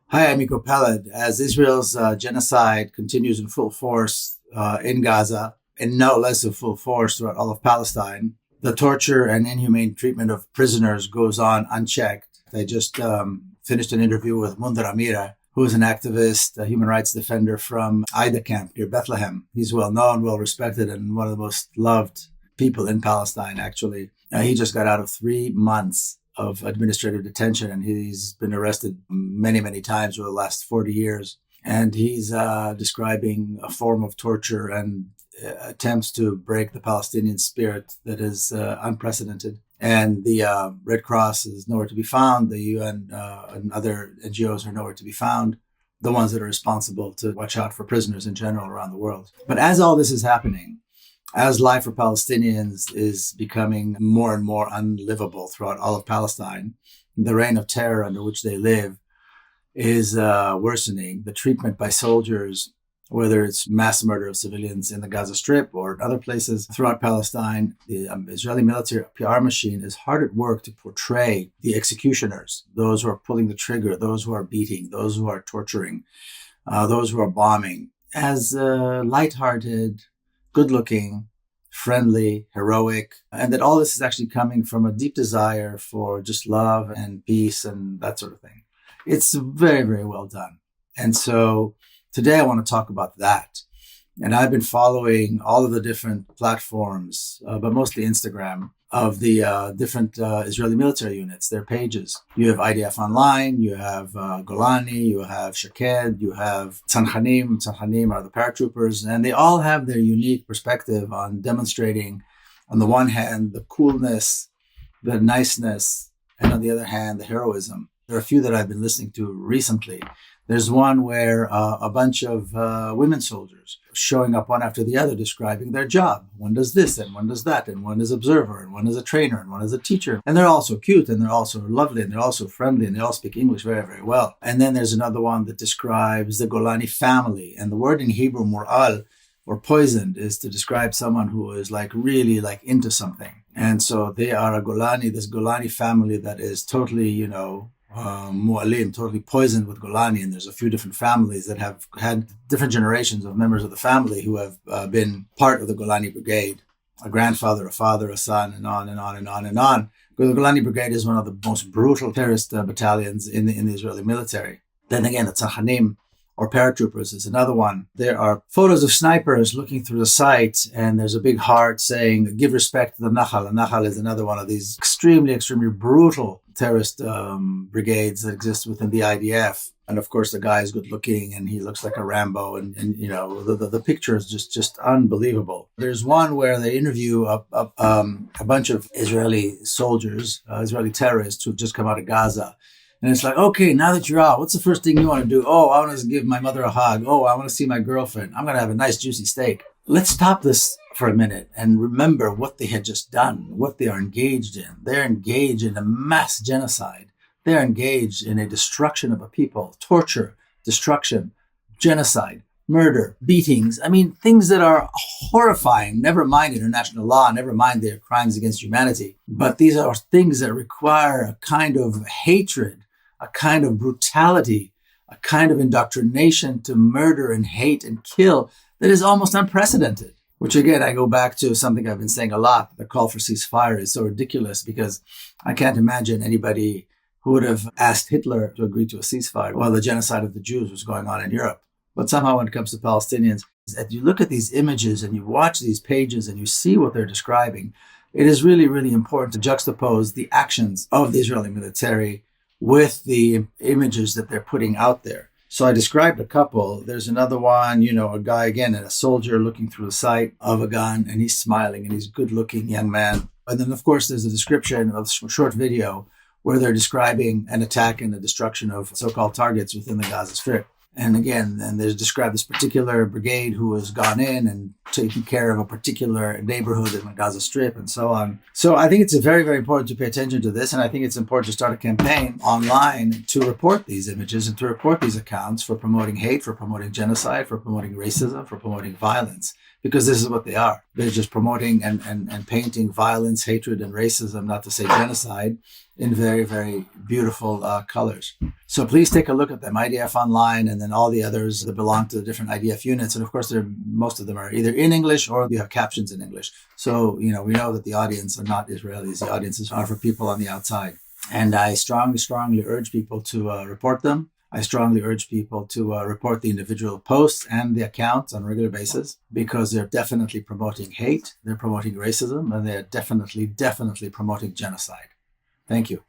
Hi, I'm Miko Peled. As Israel's genocide continues in full force in Gaza, and no less of full force throughout all of Palestine, the torture and inhumane treatment of prisoners goes on unchecked. I just finished an interview with Mundar Amira, who is an activist, a human rights defender from Ida camp near Bethlehem. He's well known, well respected, and one of the most loved people in Palestine, actually. He just got out of 3 months of administrative detention, and he's been arrested many, many times over the last 40 years. And he's describing a form of torture and attempts to break the Palestinian spirit that is unprecedented. And the Red Cross is nowhere to be found. The UN and other NGOs are nowhere to be found, the ones that are responsible to watch out for prisoners in general around the world. But as all this is happening, as life for Palestinians is becoming more and more unlivable throughout all of Palestine, the reign of terror under which they live is worsening. The treatment by soldiers, whether it's mass murder of civilians in the Gaza Strip or other places throughout Palestine, the Israeli military PR machine is hard at work to portray the executioners, those who are pulling the trigger, those who are beating, those who are torturing, those who are bombing, as lighthearted, good-looking, friendly, heroic, and that all this is actually coming from a deep desire for just love and peace and that sort of thing. It's very, very well done. And so today I want to talk about that. And I've been following all of the different platforms, but mostly Instagram, of the different Israeli military units, their pages. You have IDF Online, you have Golani, you have Shaked, you have Tzanchanim. Tzanchanim are the paratroopers, and they all have their unique perspective on demonstrating, on the one hand, the coolness, the niceness, and on the other hand, the heroism. There are a few that I've been listening to recently. There's one where a bunch of women soldiers showing up one after the other describing their job. One does this and one does that, and one is observer and one is a trainer and one is a teacher. And they're all so cute and they're all so lovely and they're all so friendly and they all speak English very, very well. And then there's another one that describes the Golani family. And the word in Hebrew, mural, or poisoned, is to describe someone who is like really like into something. And so they are this Golani family that is totally, Mu'alim, totally poisoned with Golani. And there's a few different families that have had different generations of members of the family who have been part of the Golani Brigade, a grandfather, a father, a son, and on and on and on and on. The Golani Brigade is one of the most brutal terrorist battalions in the Israeli military. Then again, the Tzanchanim, or paratroopers, is another one. There are photos of snipers looking through the sight, and there's a big heart saying, give respect to the Nahal. The Nahal is another one of these extremely, extremely brutal terrorist brigades that exist within the IDF. And of course, the guy is good looking and he looks like a Rambo. And the picture is just unbelievable. There's one where they interview a bunch of Israeli soldiers, Israeli terrorists who've just come out of Gaza. And it's like, okay, now that you're out, what's the first thing you want to do? Oh, I want to give my mother a hug. Oh, I want to see my girlfriend. I'm going to have a nice juicy steak. Let's stop this for a minute and remember what they had just done, what they are engaged in. They're engaged in a mass genocide. They're engaged in a destruction of a people, torture, destruction, genocide, murder, beatings. I mean, things that are horrifying. Never mind international law, never mind their crimes against humanity. But these are things that require a kind of hatred, a kind of brutality, a kind of indoctrination to murder and hate and kill that is almost unprecedented. Which again, I go back to something I've been saying a lot. The call for ceasefire is so ridiculous because I can't imagine anybody who would have asked Hitler to agree to a ceasefire while the genocide of the Jews was going on in Europe. But somehow when it comes to Palestinians, if you look at these images and you watch these pages and you see what they're describing, it is really, really important to juxtapose the actions of the Israeli military with the images that they're putting out there. So I described a couple. There's another one, a guy, again, a soldier looking through the sight of a gun, and he's smiling, and he's a good-looking young man. And then, of course, there's a description of a short video where they're describing an attack and the destruction of so-called targets within the Gaza Strip. And again, there's described this particular brigade who has gone in and taken care of a particular neighborhood in the Gaza Strip and so on. So I think it's very, very important to pay attention to this. And I think it's important to start a campaign online to report these images and to report these accounts for promoting hate, for promoting genocide, for promoting racism, for promoting violence. because this is what they are. They're just promoting and painting violence, hatred, and racism, not to say genocide, in very, very beautiful colors. So please take a look at them, IDF Online, and then all the others that belong to the different IDF units. And of course, most of them are either in English or you have captions in English. So, we know that the audience are not Israelis. The audiences are for people on the outside. And I strongly, strongly urge people to report them. I strongly urge people to report the individual posts and the accounts on a regular basis, because they're definitely promoting hate, they're promoting racism, and they're definitely, definitely promoting genocide. Thank you.